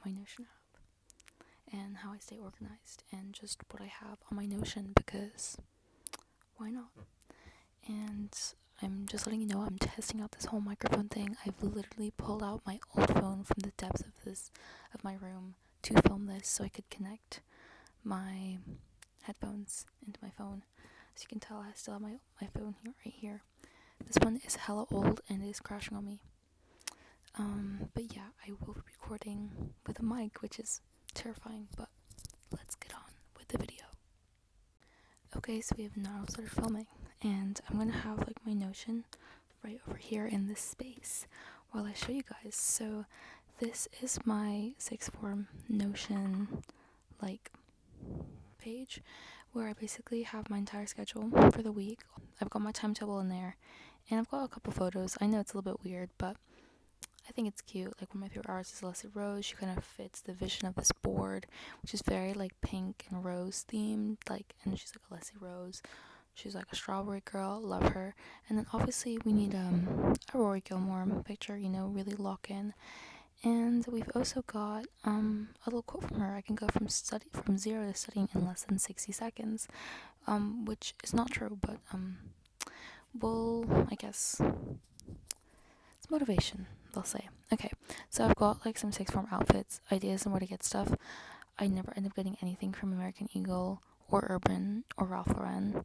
my Notion app and how I stay organized and just what I have on my Notion, because why not? And I'm just letting you know I'm testing out this whole microphone thing. I've literally pulled out my old phone from the depths of my room to film this so I could connect my headphones into my phone. As you can tell, I still have my phone here, right here. This one is hella old and it is crashing on me. But yeah, I will be recording with a mic, which is terrifying, but let's get on with the video. Okay, so we have now started filming, and I'm gonna have like my Notion right over here in this space while I show you guys. So this is my sixth form Notion like page where I basically have my entire schedule for the week. I've got my timetable in there, and I've got a couple photos. I know it's a little bit weird, but I think it's cute. Like, one of my favorite artists is Leslie Rose. She kind of fits the vision of this board, which is very like pink and rose themed. Like, and she's like a Leslie Rose. She's like a strawberry girl. Love her. And then obviously we need a Rory Gilmore picture. Really lock in. And we've also got a little quote from her. I can go from zero to studying in less than 60 seconds. Which is not true, but I guess it's motivation, they'll say. Okay, so I've got like some sixth form outfits, ideas, and where to get stuff. I never end up getting anything from American Eagle or Urban or Ralph Lauren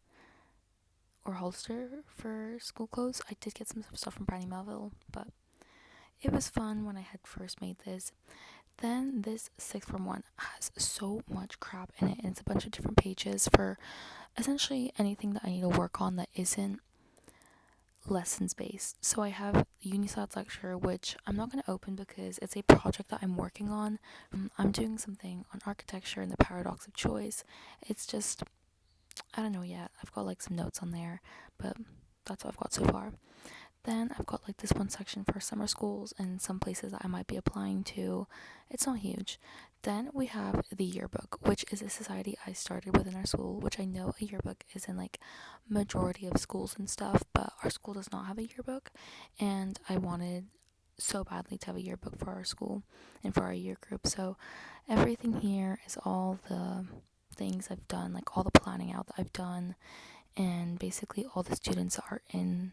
or Hollister for school clothes. I did get some stuff from Brandy Melville, but it was fun when I had first made this. Then this sixth form one has so much crap in it, and it's a bunch of different pages for essentially anything that I need to work on that isn't lessons based. So I have Unisats lecture, which I'm not going to open because it's a project that I'm working on. I'm doing something on architecture and the paradox of choice. It's just, I don't know yet. I've got like some notes on there, but that's what I've got so far. Then I've got like this one section for summer schools and some places that I might be applying to. It's not huge. Then we have the yearbook, which is a society I started within our school, which I know a yearbook is in like majority of schools and stuff, but our school does not have a yearbook, and I wanted so badly to have a yearbook for our school and for our year group. So everything here is all the things I've done, like all the planning out that I've done, and basically all the students are in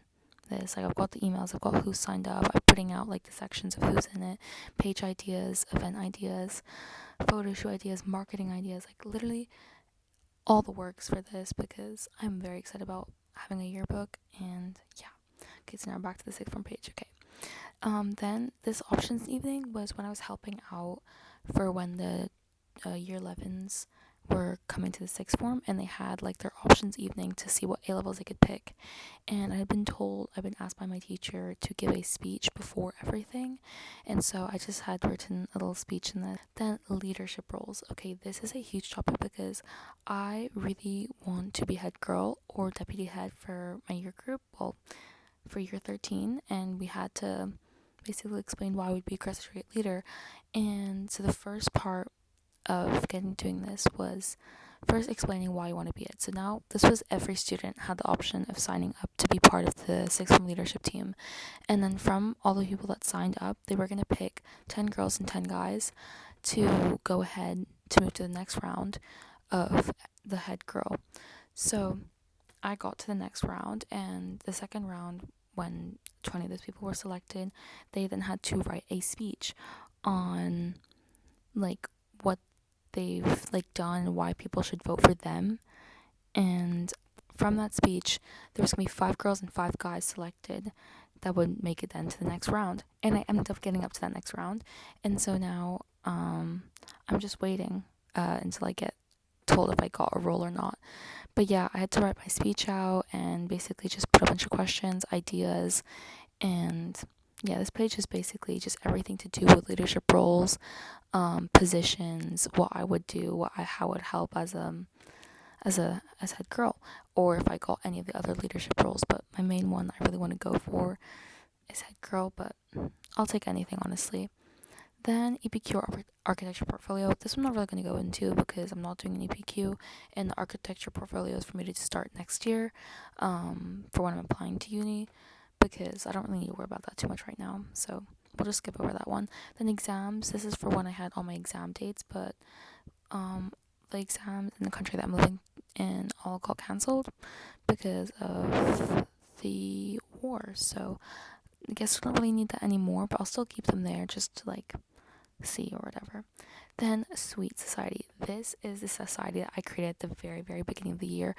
this. Like, I've got the emails, I've got who signed up, I'm putting out like the sections of who's in it, page ideas, event ideas, photo shoot ideas, marketing ideas, like literally all the works for this, because I'm very excited about having a yearbook. And yeah, okay, so now back to the sixth form page. Okay, then this options evening was when I was helping out for when the year 11s were coming to the sixth form, and they had like their options evening to see what A levels they could pick. And I've been asked by my teacher to give a speech before everything, and so I just had written a little speech in this. Then leadership roles. Okay, this is a huge topic because I really want to be head girl or deputy head for my year group, well, for year 13, and we had to basically explain why we'd be a graduate leader. And so the first part of doing this was first explaining why you want to be it. So now this was every student had the option of signing up to be part of the sixth form leadership team, and then from all the people that signed up, they were going to pick 10 girls and 10 guys to go ahead to move to the next round of the head girl. So I got to the next round, and the second round, when 20 of those people were selected, they then had to write a speech on like what they've like done and why people should vote for them. And from that speech, there was gonna be 5 girls and 5 guys selected that would make it then to the next round, and I ended up getting up to that next round. And so now I'm just waiting until I get told if I got a role or not. But yeah, I had to write my speech out and basically just put a bunch of questions, ideas, and yeah, this page is basically just everything to do with leadership roles, positions, what I would do, how it would help as head girl, or if I got any of the other leadership roles. But my main one I really want to go for is head girl, but I'll take anything, honestly. Then EPQ architecture portfolio. This I'm not really going to go into because I'm not doing an EPQ, and the architecture portfolio is for me to start next year, for when I'm applying to uni, because I don't really need to worry about that too much right now. So we'll just skip over that one. Then exams, this is for when I had all my exam dates, but the exams in the country that I'm living in all got cancelled because of the war. So I guess we don't really need that anymore, but I'll still keep them there just to like see or whatever. Then Sweet Society. This is the society that I created at the very, very beginning of the year.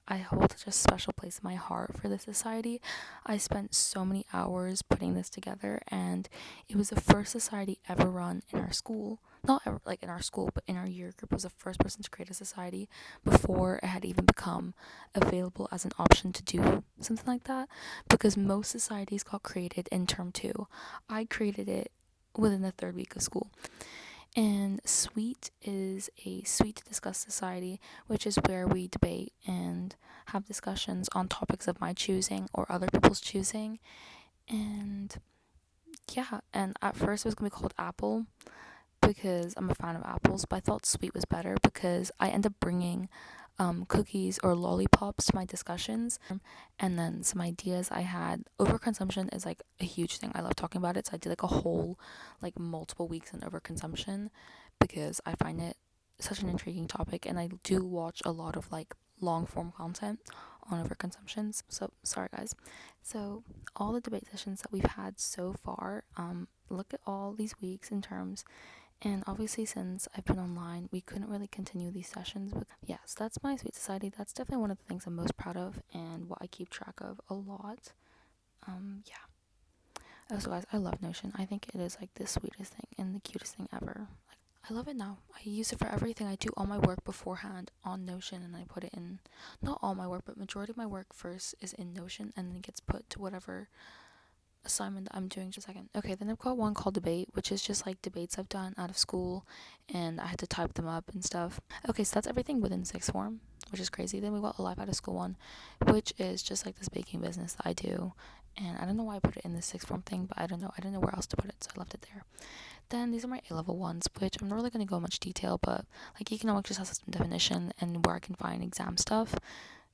I hold such a special place in my heart for this society. I spent so many hours putting this together, and it was the first society ever run in our school. Not ever, like in our school, but in our year group. I was the first person to create a society before it had even become available as an option to do something like that. Because most societies got created in term 2. I created it within the 3rd week of school. And Sweet is a sweet to discuss society, which is where we debate and have discussions on topics of my choosing or other people's choosing. And yeah, and at first it was going to be called Apple because I'm a fan of apples, but I thought Sweet was better because I end up bringing cookies or lollipops to my discussions, and then some ideas I had. Overconsumption is like a huge thing. I love talking about it, so I did like a whole like multiple weeks on overconsumption because I find it such an intriguing topic, and I do watch a lot of like long form content on overconsumptions. So sorry guys. So all the debate sessions that we've had so far, look at all these weeks in terms. And obviously, since I've been online, we couldn't really continue these sessions. But yes, that's my Sweet Society. That's definitely one of the things I'm most proud of and what I keep track of a lot. Yeah. Also, guys, I love Notion. I think it is like the sweetest thing and the cutest thing ever. Like, I love it now. I use it for everything. I do all my work beforehand on Notion, and I put it in. Not all my work, but majority of my work first is in Notion, and then it gets put to whatever assignment that I'm doing just a second. Okay, then I've got one called debate, which is just like debates I've done out of school and I had to type them up and stuff. Okay, so that's everything within sixth form, which is crazy. Then we got a live out of school one, which is just like this baking business that I do. And I don't know why I put it in the sixth form thing, but I don't know. I didn't know where else to put it, so I left it there. Then these are my A-level ones, which I'm not really going to go in much detail, but like economics just has some definition and where I can find exam stuff.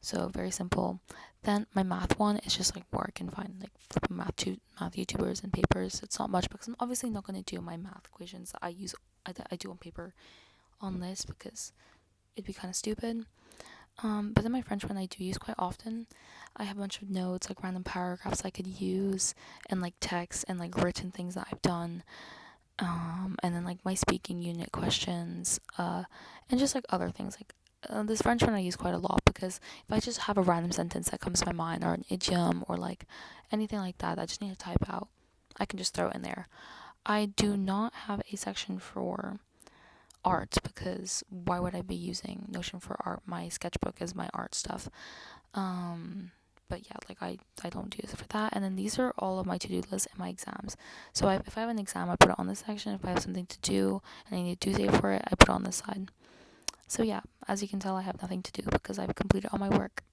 So very simple. Then my math one is just like where I can find like flipping math YouTubers and papers. It's not much because I'm obviously not going to do my math equations that I do on paper on this because it'd be kind of stupid. But then my French one I do use quite often. I have a bunch of notes, like random paragraphs I could use, and like text and like written things that I've done. And then like my speaking unit questions, and just like other things like this French one I use quite a lot because if I just have a random sentence that comes to my mind or an idiom or like anything like that I just need to type out, I can just throw it in there. I do not have a section for art because why would I be using Notion for art? My sketchbook is my art stuff. But yeah, like I don't use it for that. And then these are all of my to-do lists and my exams. So if I have an exam, I put it on this section. If I have something to do and I need a due date for it, I put it on this side. So yeah, as you can tell, I have nothing to do because I've completed all my work,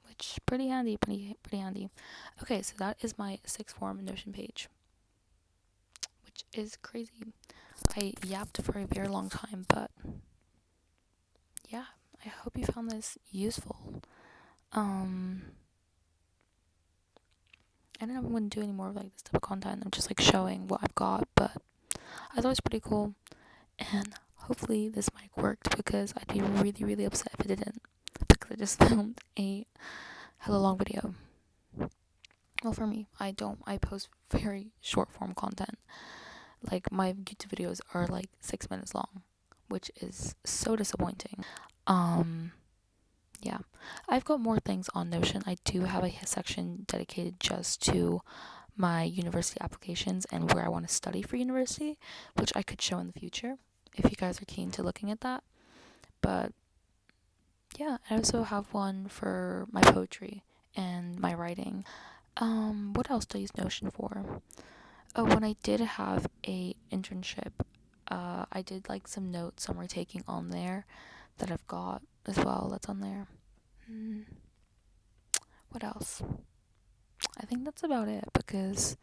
which pretty handy, pretty handy. Okay, so that is my sixth form Notion page, which is crazy. I yapped for a very long time, but yeah, I hope you found this useful. I don't know if I'm going to do any more of like this type of content. I'm just like showing what I've got, but I thought it was pretty cool. And hopefully this mic worked because I'd be really, really upset if it didn't. Because I just filmed a hella long video. Well, for me, I post very short form content. Like my YouTube videos are like 6 minutes long, which is so disappointing. Yeah, I've got more things on Notion. I do have a section dedicated just to my university applications and where I want to study for university, which I could show in the future if you guys are keen to looking at that. But yeah, I also have one for my poetry and my writing. What else do I use Notion for? Oh, when I did have a internship, I did like some notes, summary taking on there that I've got as well. That's on there. What else? I think that's about it because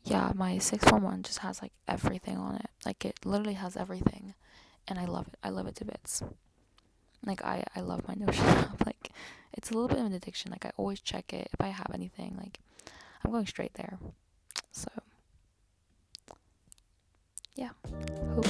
yeah, my sixth form one just has like everything on it. Like it literally has everything, and I love it. I love it to bits. Like I love my Notion app. Like it's a little bit of an addiction. Like I always check it if I have anything. Like I'm going straight there. So yeah, hope